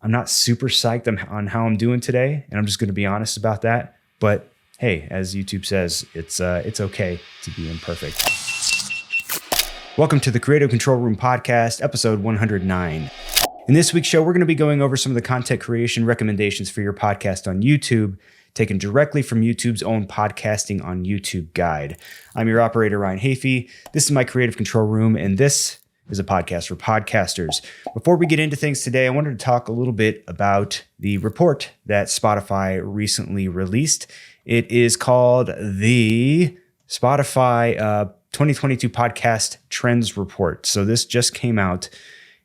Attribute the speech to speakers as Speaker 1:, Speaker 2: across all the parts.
Speaker 1: I'm not super psyched on how I'm doing today, and I'm just going to be honest about that. But hey, as YouTube says, it's okay to be imperfect. Welcome to the Creative Control Room Podcast, episode 109. In this week's show, we're going to be going over some of the content creation recommendations for your podcast on YouTube, taken directly from YouTube's own Podcasting on YouTube guide. I'm your operator, Ryan Hafey. This is my Creative Control Room, and this is a podcast for podcasters. Before we get into things today, I wanted to talk a little bit about the report that Spotify recently released. It is called the Spotify 2022 Podcast Trends Report. So this just came out,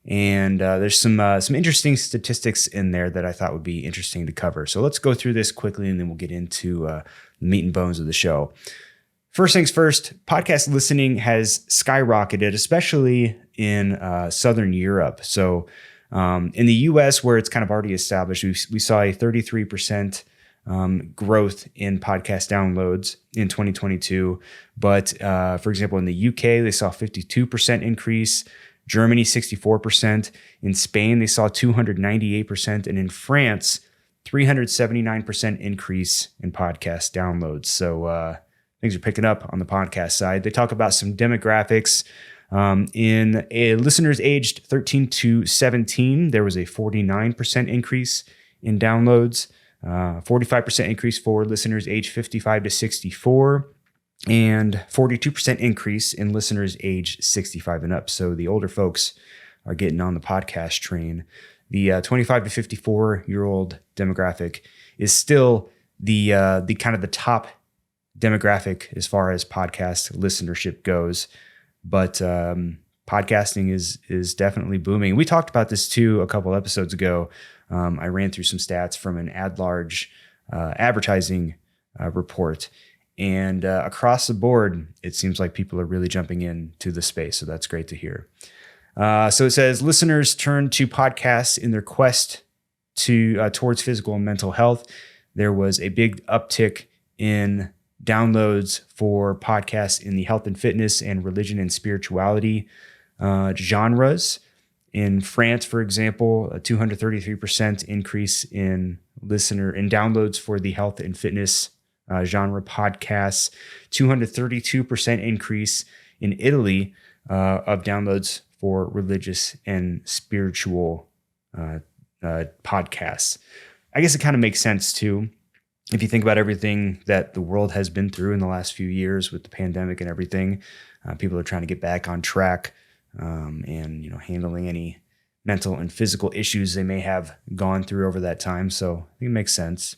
Speaker 1: and there's some interesting statistics in there that I thought would be interesting to cover. So let's go through this quickly, and then we'll get into the meat and bones of the show. First things first, podcast listening has skyrocketed, especially in Southern Europe. So in the US, where it's kind of already established, we saw a 33% growth in podcast downloads in 2022. But for example, in the UK, they saw a 52% increase. Germany, 64%. In Spain, they saw 298%. And in France, 379% increase in podcast downloads. So things are picking up on the podcast side. They talk about some demographics. In listeners aged 13 to 17, there was a 49% increase in downloads, 45% increase for listeners aged 55 to 64, and 42% increase in listeners aged 65 and up. So the older folks are getting on the podcast train. The 25 to 54-year-old demographic is still the kind of the top demographic as far as podcast listenership goes. But podcasting is definitely booming. We talked about this too a couple episodes ago. I ran through some stats from an AdLarge advertising report. And across the board, it seems like people are really jumping into the space. So that's great to hear. So it says listeners turn to podcasts in their quest towards physical and mental health. There was a big uptick in downloads for podcasts in the health and fitness and religion and spirituality genres. In France, for example, a 233% increase in downloads for the health and fitness genre podcasts, 232% increase in Italy of downloads for religious and spiritual podcasts. I guess it kind of makes sense too. If you think about everything that the world has been through in the last few years with the pandemic and everything, people are trying to get back on track and handling any mental and physical issues they may have gone through over that time. So I think it makes sense.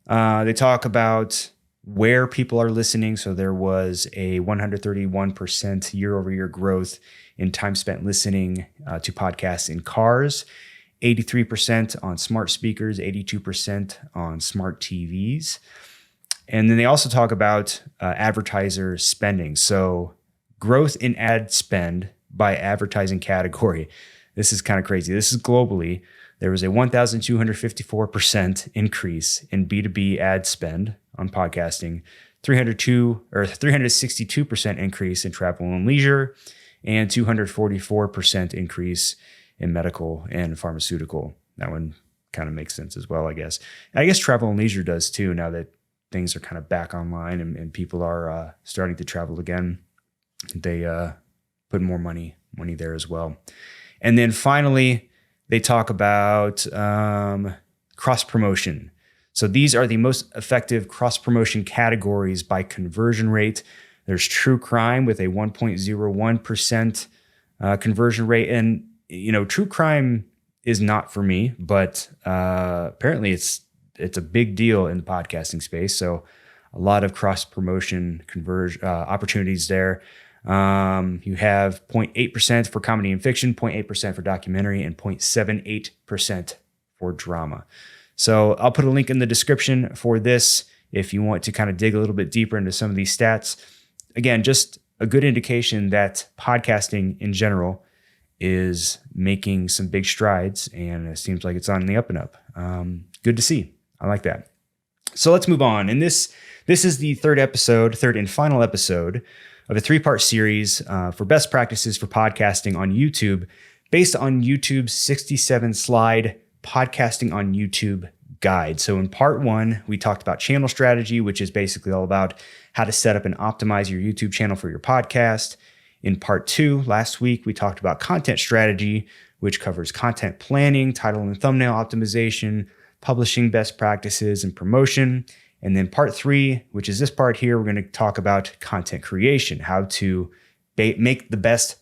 Speaker 1: They talk about where people are listening. So there was a 131% year-over-year growth in time spent listening to podcasts in cars, 83% on smart speakers, 82% on smart TVs. And then they also talk about advertiser spending. So growth in ad spend by advertising category. This is kind of crazy. This is globally. There was a 1,254% increase in B2B ad spend on podcasting, 362% increase in travel and leisure, and 244% increase in medical and pharmaceutical. That one kind of makes sense as well, I guess. And I guess travel and leisure does too, now that things are kind of back online and people are starting to travel again. They put more money there as well. And then finally, they talk about cross-promotion. So these are the most effective cross-promotion categories by conversion rate. There's true crime with a 1.01% conversion rate. And, true crime is not for me, but apparently it's a big deal in the podcasting space. So a lot of cross-promotion opportunities there. You have 0.8% for comedy and fiction, 0.8% for documentary, and 0.78% for drama. So I'll put a link in the description for this if you want to kind of dig a little bit deeper into some of these stats. Again, just a good indication that podcasting in general is making some big strides, and it seems like it's on the up and up. Good to see. I like that. So let's move on. And this is the third and final episode of a 3-part series for best practices for podcasting on YouTube, based on YouTube's 67-slide podcasting on YouTube guide. So in part 1, we talked about channel strategy, which is basically all about how to set up and optimize your YouTube channel for your podcast. In part 2, last week, we talked about content strategy, which covers content planning, title and thumbnail optimization, publishing best practices, and promotion. And then part 3, which is this part here, we're going to talk about content creation, how to make the best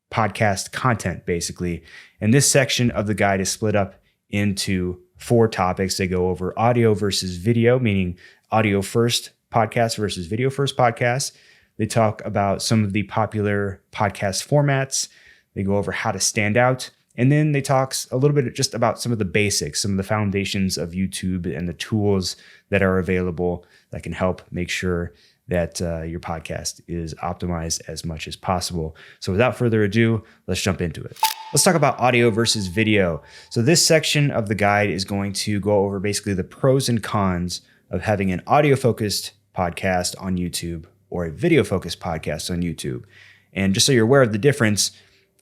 Speaker 1: podcast content, basically. And this section of the guide is split up into 4 topics. They go over audio versus video, meaning audio first podcast versus video first podcast. They talk about some of the popular podcast formats. They go over how to stand out. And then they talk a little bit just about some of the basics, some of the foundations of YouTube and the tools that are available that can help make sure that your podcast is optimized as much as possible. So without further ado, let's jump into it. Let's talk about audio versus video. So this section of the guide is going to go over basically the pros and cons of having an audio-focused podcast on YouTube or a video-focused podcast on YouTube. And just so you're aware of the difference,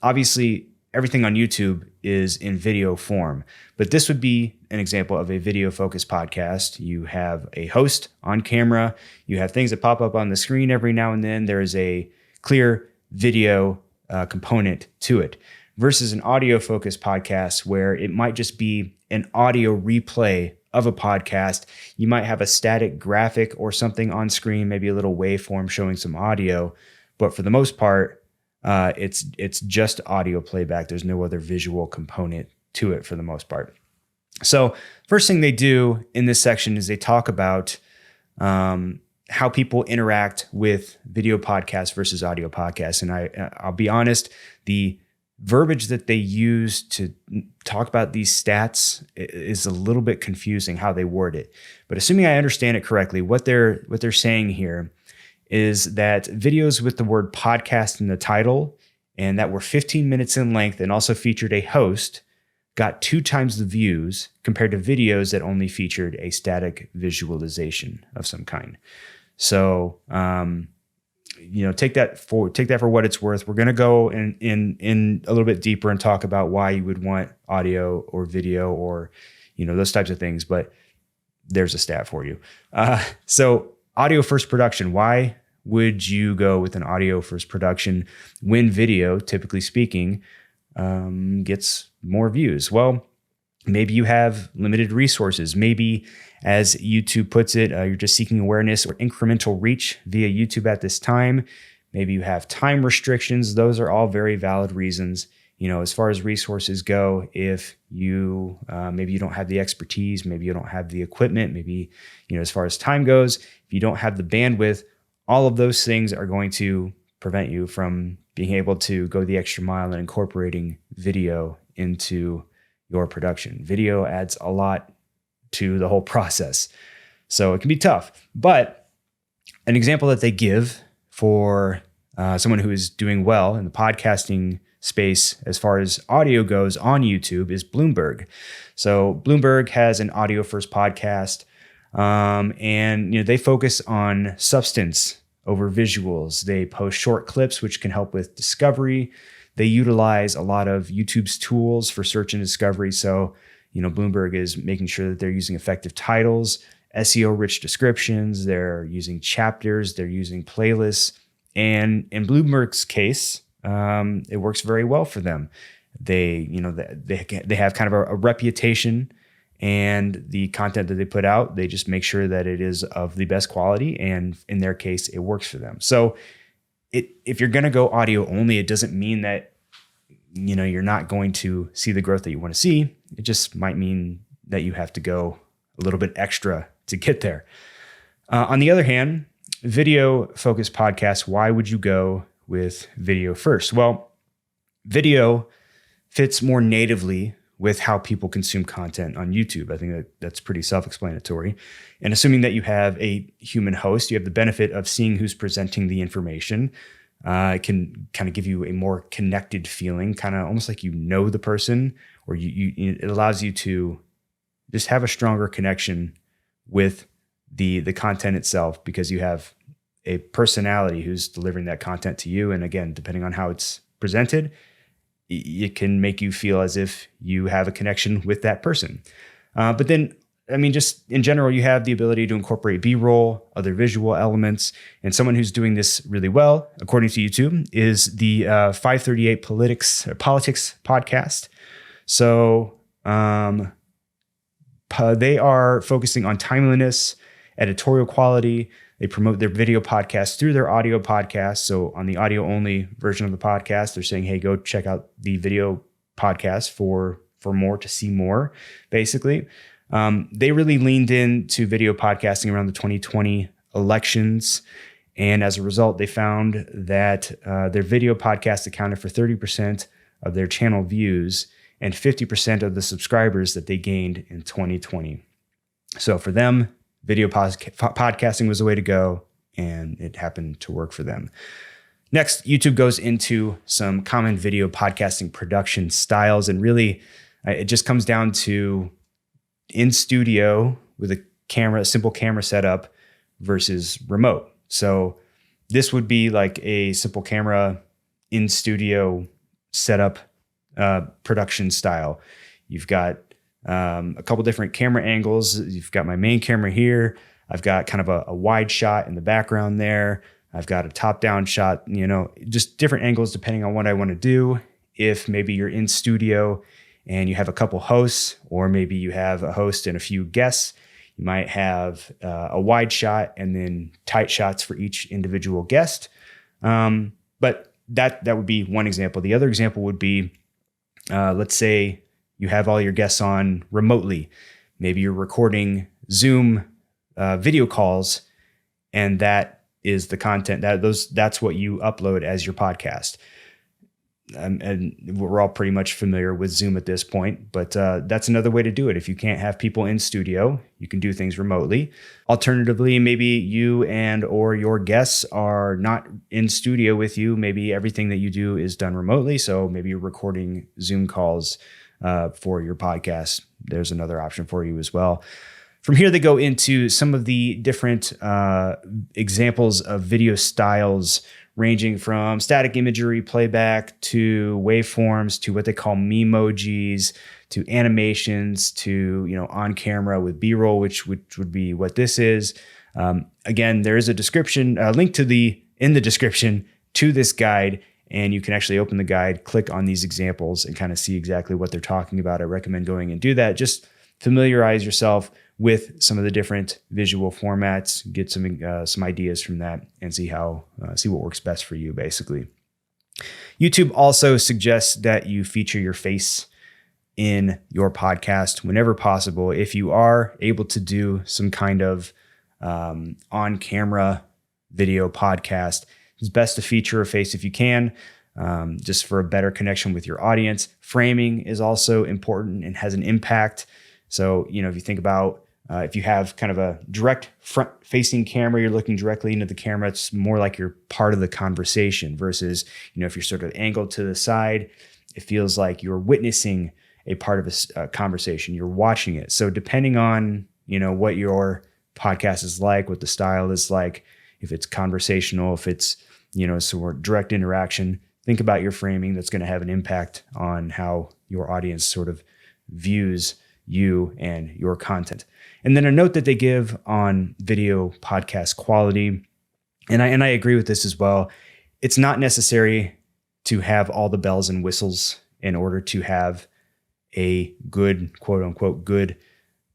Speaker 1: obviously, everything on YouTube is in video form, but this would be an example of a video-focused podcast. You have a host on camera. You have things that pop up on the screen every now and then. There is a clear video component to it versus an audio-focused podcast where it might just be an audio replay of a podcast. You might have a static graphic or something on screen, maybe a little waveform showing some audio, but for the most part, it's just audio playback. There's no other visual component to it for the most part. So first thing they do in this section is they talk about how people interact with video podcasts versus audio podcasts. And I'll be honest, the verbiage that they use to talk about these stats is a little bit confusing how they word it. But assuming I understand it correctly, what they're saying here is that videos with the word podcast in the title and that were 15 minutes in length and also featured a host got 2 times the views compared to videos that only featured a static visualization of some kind. So, take that for what it's worth. We're going to go in a little bit deeper and talk about why you would want audio or video or, those types of things, but there's a stat for you. So audio first production, why would you go with an audio first production when video, typically speaking, gets more views? Well, maybe you have limited resources. Maybe, as YouTube puts it, you're just seeking awareness or incremental reach via YouTube at this time. Maybe you have time restrictions. Those are all very valid reasons. As far as resources go, if you maybe you don't have the expertise, maybe you don't have the equipment, maybe, as far as time goes, if you don't have the bandwidth, all of those things are going to prevent you from being able to go the extra mile and incorporating video into your production. Video adds a lot to the whole process. So it can be tough. But an example that they give for someone who is doing well in the podcasting space as far as audio goes on YouTube is Bloomberg. So Bloomberg has an audio first podcast, and they focus on substance over visuals. They post short clips, which can help with discovery. They utilize a lot of YouTube's tools for search and discovery. So, Bloomberg is making sure that they're using effective titles, SEO-rich descriptions. They're using chapters. They're using playlists. And in Bloomberg's case, it works very well for them. They have kind of a reputation, and the content that they put out, they just make sure that it is of the best quality. And in their case, it works for them. So if you're going to go audio only, it doesn't mean that, you're not going to see the growth that you want to see. It just might mean that you have to go a little bit extra to get there. On the other hand, video-focused podcasts, why would you go with video first? Well, video fits more natively with how people consume content on YouTube. I think that's pretty self-explanatory. And assuming that you have a human host, you have the benefit of seeing who's presenting the information. It can kind of give you a more connected feeling, kind of almost like the person, or it allows you to just have a stronger connection with the content itself because you have a personality who's delivering that content to you. And again, depending on how it's presented, it can make you feel as if you have a connection with that person. But then, I mean, just in general, you have the ability to incorporate B-roll, other visual elements. And someone who's doing this really well, according to YouTube, is the 538 Politics podcast. So they are focusing on timeliness, editorial quality. They promote their video podcasts through their audio podcast. So on the audio only version of the podcast, they're saying, hey, go check out the video podcast for more, to see more, basically. They really leaned into video podcasting around the 2020 elections. And as a result, they found that their video podcast accounted for 30% of their channel views and 50% of the subscribers that they gained in 2020. So for them, video podcasting was the way to go, and it happened to work for them. Next, YouTube goes into some common video podcasting production styles. And really, it just comes down to in studio with a simple camera setup versus remote. So this would be like a simple camera in studio setup production style. You've got a couple different camera angles. You've got my main camera here. I've got kind of a wide shot in the background there. I've got a top-down shot, just different angles depending on what I want to do. If maybe you're in studio and you have a couple hosts, or maybe you have a host and a few guests, you might have a wide shot and then tight shots for each individual guest. But that would be one example. The other example would be, let's say you have all your guests on remotely. Maybe you're recording Zoom video calls, and that is the content that's what you upload as your podcast. And we're all pretty much familiar with Zoom at this point, but that's another way to do it. If you can't have people in studio, you can do things remotely. Alternatively, maybe you or your guests are not in studio with you. Maybe everything that you do is done remotely. So maybe you're recording Zoom calls for your podcast. There's another option for you as well. From here, they go into some of the different examples of video styles, ranging from static imagery playback to waveforms to what they call memojis to animations to on camera with B-roll, which would be what this is. Again, there is a description, a link in the description to this guide, and you can actually open the guide, click on these examples, and kind of see exactly what they're talking about. I recommend going and do that. Just familiarize yourself with some of the different visual formats, get some ideas from that, and see what works best for you, basically. YouTube also suggests that you feature your face in your podcast whenever possible. If you are able to do some kind of on-camera video podcast, it's best to feature a face if you can, just for a better connection with your audience. Framing is also important and has an impact. So, if you think about if you have kind of a direct front-facing camera, you're looking directly into the camera, it's more like you're part of the conversation versus, if you're sort of angled to the side, it feels like you're witnessing a part of a conversation. You're watching it. So depending on, what your podcast is like, what the style is like, if it's conversational, if it's, sort of direct interaction, think about your framing. That's going to have an impact on how your audience sort of views you and your content. And then a note that they give on video podcast quality, and I agree with this as well. It's not necessary to have all the bells and whistles in order to have a good, quote unquote, good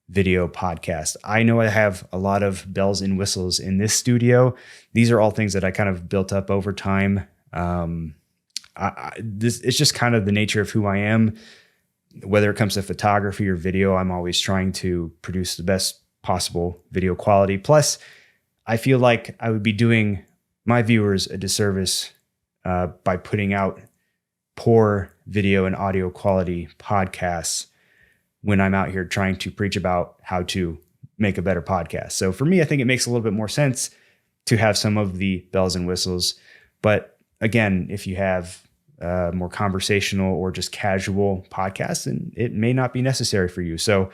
Speaker 1: video podcast. I know I have a lot of bells and whistles in this studio. These are all things that I kind of built up over time. It's just kind of the nature of who I am. Whether it comes to photography or video, I'm always trying to produce the best possible video quality. Plus, I feel like I would be doing my viewers a disservice by putting out poor video and audio quality podcasts when I'm out here trying to preach about how to make a better podcast. So for me, I think it makes a little bit more sense to have some of the bells and whistles. But again, if you have more conversational or just casual podcasts, and it may not be necessary for you. So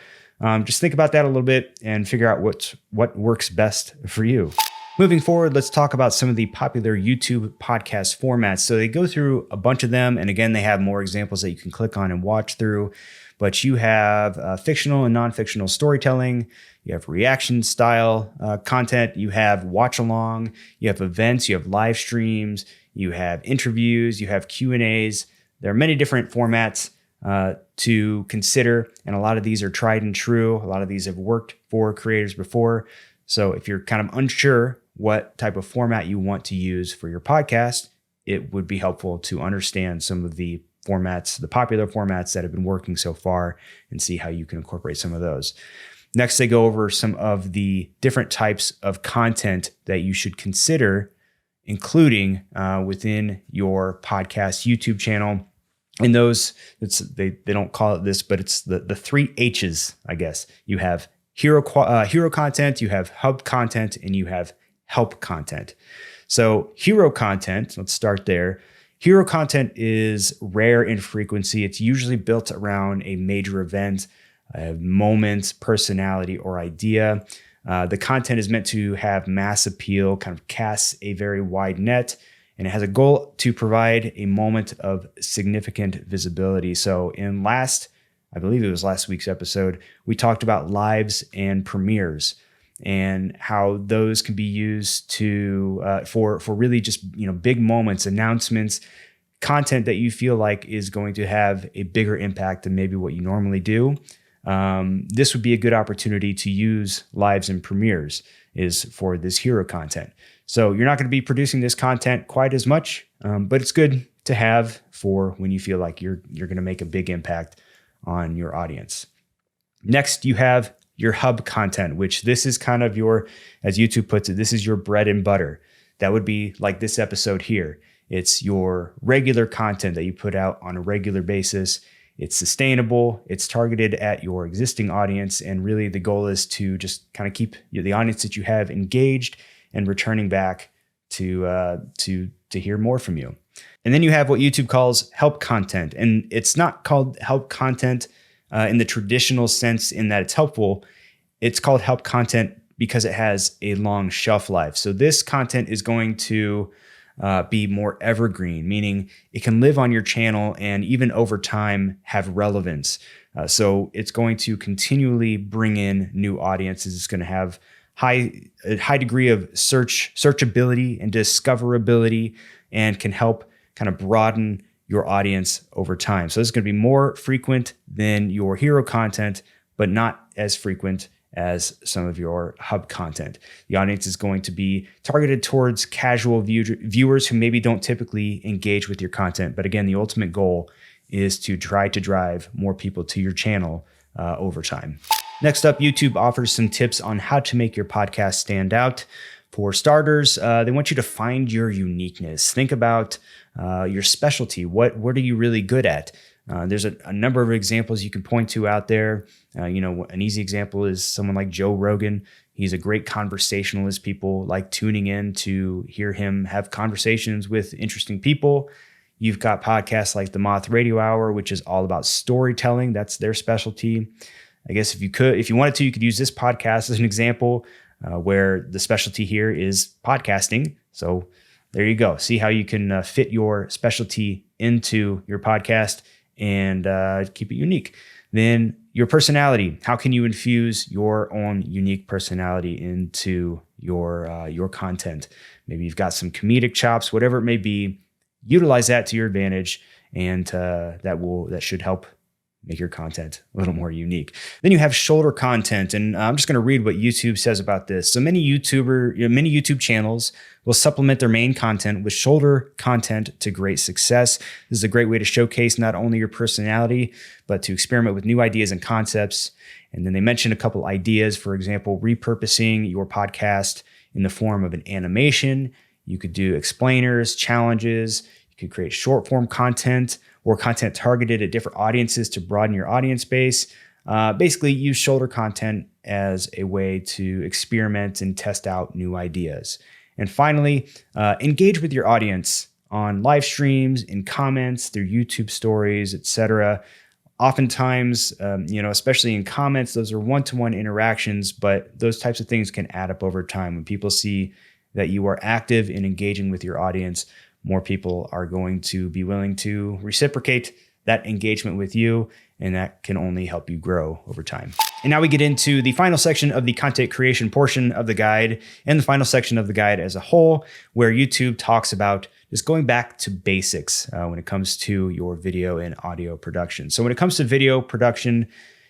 Speaker 1: just think about that a little bit and figure out what works best for you. Moving forward, let's talk about some of the popular YouTube podcast formats. So they go through a bunch of them. And again, they have more examples that you can click on and watch through. But you have fictional and non-fictional storytelling. You have reaction style content. You have watch along. You have events. You have live streams. You have interviews. You have Q&As. There are many different formats to consider. And a lot of these are tried and true. A lot of these have worked for creators before. So if you're kind of unsure what type of format you want to use for your podcast, it would be helpful to understand some of the formats, the popular formats that have been working so far, and see how you can incorporate some of those. Next, they go over some of the different types of content that you should consider including within your podcast YouTube channel. And those, they don't call it this, but it's the three H's, I guess. You have hero content, you have hub content, and you have help content. So hero content, let's start there. Hero content is rare in frequency. It's usually built around a major event, a moment, personality, or idea. The content is meant to have mass appeal, kind of casts a very wide net, and it has a goal to provide a moment of significant visibility. So I believe it was last week's episode, we talked about lives and premieres and how those can be used to for really just big moments, announcements, content that you feel like is going to have a bigger impact than maybe what you normally do. This would be a good opportunity to use lives and premieres is for this hero content. So you're not going to be producing this content quite as much, but it's good to have for when you feel like you're going to make a big impact on your audience. Next, you have your hub content, which this is kind of your, as YouTube puts it, this is your bread and butter. That would be like this episode here. It's your regular content that you put out on a regular basis. It's sustainable. It's targeted at your existing audience. And really the goal is to just kind of keep the audience that you have engaged and returning back to hear more from you. And then you have what YouTube calls help content. And it's not called help content in the traditional sense in that it's helpful. It's called help content because it has a long shelf life. So this content is going to be more evergreen, meaning it can live on your channel and even over time have relevance. So it's going to continually bring in new audiences. It's going to have a high degree of searchability and discoverability, and can help kind of broaden your audience over time. So this is going to be more frequent than your hero content, but not as frequent as some of your hub content. The audience is going to be targeted towards casual viewers who maybe don't typically engage with your content. But again, the ultimate goal is to try to drive more people to your channel over time. Next up, YouTube offers some tips on how to make your podcast stand out. For starters, they want you to find your uniqueness. Think about your specialty. What are you really good at? There's a number of examples you can point to out there. An easy example is someone like Joe Rogan. He's a great conversationalist. People like tuning in to hear him have conversations with interesting people. You've got podcasts like the Moth Radio Hour, which is all about storytelling. That's their specialty. I guess if you wanted to, you could use this podcast as an example where the specialty here is podcasting. So there you go. See how you can fit your specialty into your podcast and keep it unique. Then your personality. How can you infuse your own unique personality into your content? Maybe you've got some comedic chops, whatever it may be. Utilize that to your advantage, and that should help make your content a little more unique. Then you have shoulder content, and I'm just going to read what YouTube says about this. So many YouTube channels will supplement their main content with shoulder content to great success. This is a great way to showcase not only your personality, but to experiment with new ideas and concepts. And then they mention a couple ideas, for example, repurposing your podcast in the form of an animation. You could do explainers, challenges. You could create short form content or content targeted at different audiences to broaden your audience base. Basically, use shoulder content as a way to experiment and test out new ideas. And finally, engage with your audience on live streams, in comments, through YouTube stories, etc. Oftentimes, especially in comments, those are one-to-one interactions, but those types of things can add up over time. When people see that you are active in engaging with your audience, more people are going to be willing to reciprocate that engagement with you, and that can only help you grow over time. And now we get into the final section of the content creation portion of the guide and the final section of the guide as a whole, where YouTube talks about just going back to basics when it comes to your video and audio production. So when it comes to video production,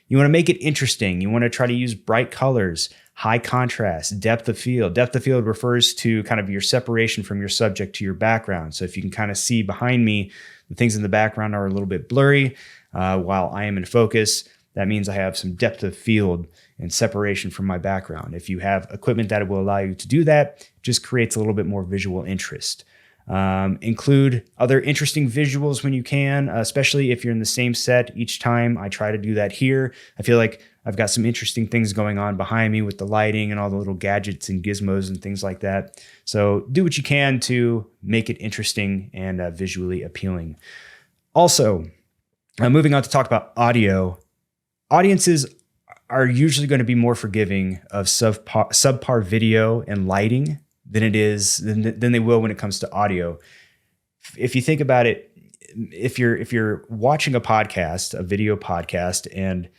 Speaker 1: you want to make it interesting. You want to try to use bright colors, high contrast, depth of field. Depth of field refers to kind of your separation from your subject to your background. So if you can kind of see behind me, the things in the background are a little bit blurry while I am in focus. That means I have some depth of field and separation from my background. If you have equipment that will allow you to do that, it just creates a little bit more visual interest. Include other interesting visuals when you can, especially if you're in the same set each time. I try to do that here. I feel like I've got some interesting things going on behind me with the lighting and all the little gadgets and gizmos and things like that. So do what you can to make it interesting and visually appealing. Also, moving on to talk about audio. Audiences are usually going to be more forgiving of subpar video and lighting than they will when it comes to audio. If you think about it, if you're watching a podcast, a video podcast, and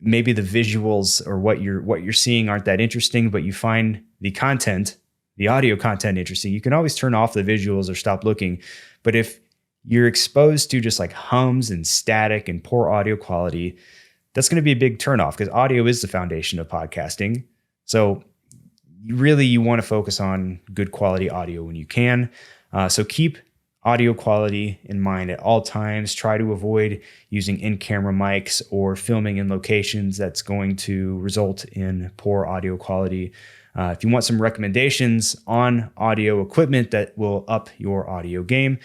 Speaker 1: maybe the visuals or what you're seeing aren't that interesting, but you find the audio content interesting, you can always turn off the visuals or stop looking. But if you're exposed to just like hums and static and poor audio quality, that's going to be a big turnoff, because audio is the foundation of podcasting. So you want to focus on good quality audio when you can. So keep audio quality in mind at all times. Try to avoid using in-camera mics or filming in locations that's going to result in poor audio quality. If you want some recommendations on audio equipment that will up your audio game,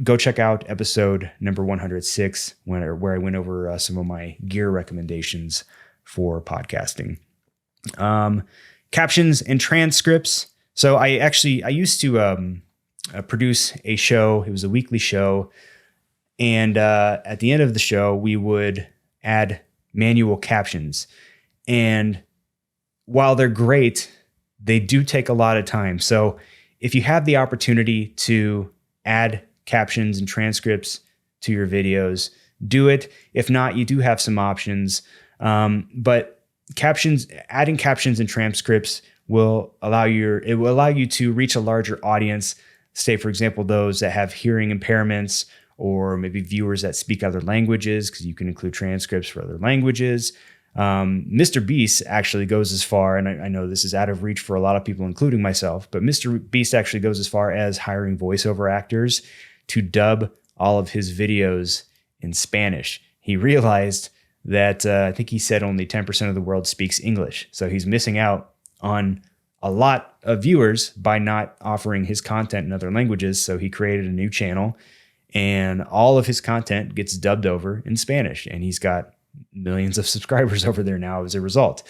Speaker 1: go check out episode number 106, where I went over some of my gear recommendations for podcasting. Captions and transcripts. So I used to produce a show. It was a weekly show. And at the end of the show, we would add manual captions. And while they're great, they do take a lot of time. So if you have the opportunity to add captions and transcripts to your videos, do it. If not, you do have some options. But adding captions and transcripts will allow you to reach a larger audience. Say, for example, those that have hearing impairments, or maybe viewers that speak other languages, because you can include transcripts for other languages. Mr. Beast actually goes as far, and I know this is out of reach for a lot of people, including myself, but Mr. Beast actually goes as far as hiring voiceover actors to dub all of his videos in Spanish. He realized that I think he said only 10% of the world speaks English. So he's missing out on a lot of viewers by not offering his content in other languages. So he created a new channel, and all of his content gets dubbed over in Spanish. And he's got millions of subscribers over there now as a result.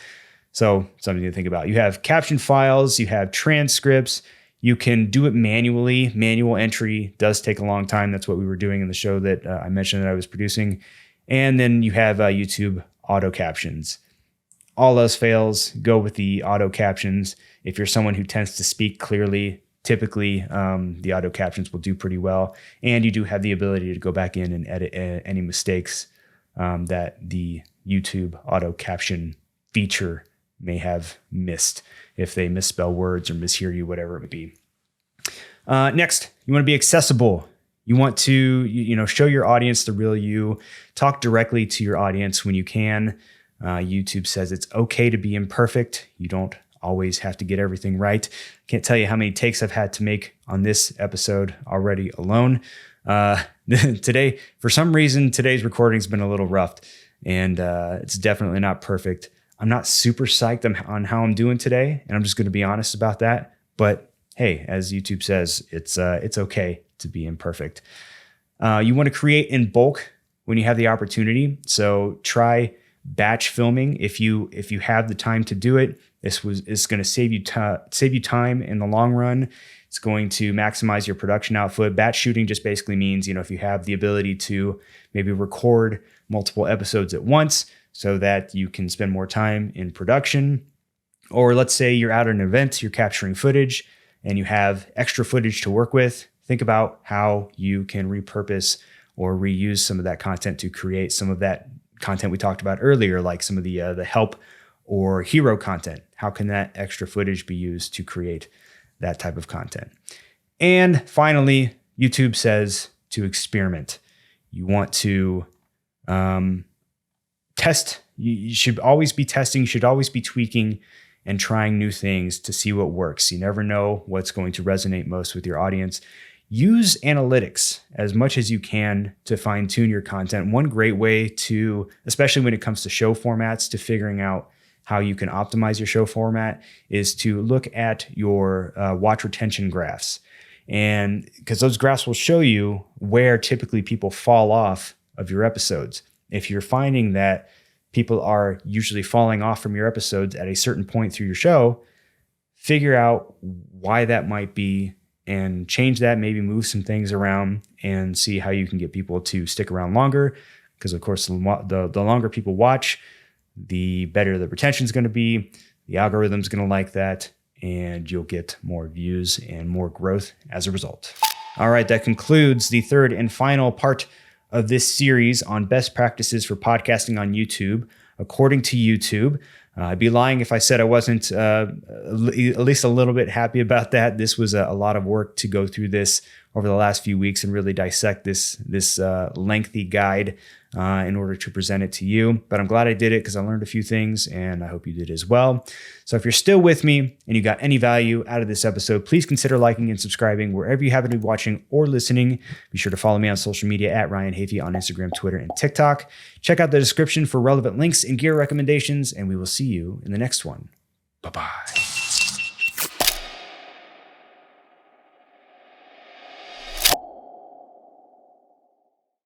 Speaker 1: So something to think about. You have caption files, you have transcripts. You can do it manually. Manual entry does take a long time. That's what we were doing in the show that I mentioned that I was producing. And then you have YouTube auto captions. All else fails, go with the auto captions. If you're someone who tends to speak clearly, typically the auto captions will do pretty well. And you do have the ability to go back in and edit any mistakes that the YouTube auto caption feature may have missed, if they misspell words or mishear you, whatever it may be. Next, you want to be accessible. You want to, show your audience the real you. Talk directly to your audience when you can. YouTube says it's okay to be imperfect. You don't always have to get everything right. Can't tell you how many takes I've had to make on this episode already alone. Today, for some reason, today's recording's been a little rough, and it's definitely not perfect. I'm not super psyched on how I'm doing today, and I'm just going to be honest about that. But hey, as YouTube says, it's okay to be imperfect. You want to create in bulk when you have the opportunity. So try batch filming if you have the time to do it. It's going to save you time in the long run. It's going to maximize your production output. Batch shooting just basically means, if you have the ability to maybe record multiple episodes at once so that you can spend more time in production, Or let's say you're out at an event, you're capturing footage and you have extra footage to work with. Think about how you can repurpose or reuse some of that content to create some of that content we talked about earlier, like some of the help or hero content. How can that extra footage be used to create that type of content? And finally, YouTube says to experiment. You want to test. You should always be testing. You should always be tweaking and trying new things to see what works. You never know what's going to resonate most with your audience. Use analytics as much as you can to fine tune your content. One great way to, especially when it comes to show formats, to figuring out how you can optimize your show format is to look at your watch retention graphs. And because those graphs will show you where typically people fall off of your episodes. If you're finding that people are usually falling off from your episodes at a certain point through your show, figure out why that might be and change that, maybe move some things around and see how you can get people to stick around longer. Because of course, the longer people watch, the better the retention is going to be. The algorithm's going to like that, and you'll get more views and more growth as a result. All right, that concludes the third and final part of this series on best practices for podcasting on YouTube, according to YouTube. I'd be lying if I said I wasn't at least a little bit happy about that. This was a lot of work to go through this over the last few weeks and really dissect this lengthy guide in order to present it to you. But I'm glad I did it because I learned a few things, and I hope you did as well. So if you're still with me and you got any value out of this episode, please consider liking and subscribing wherever you happen to be watching or listening. Be sure to follow me on social media at Ryan Hafey on Instagram, Twitter, and TikTok. Check out the description for relevant links and gear recommendations, and we will see you in the next one. Bye-bye.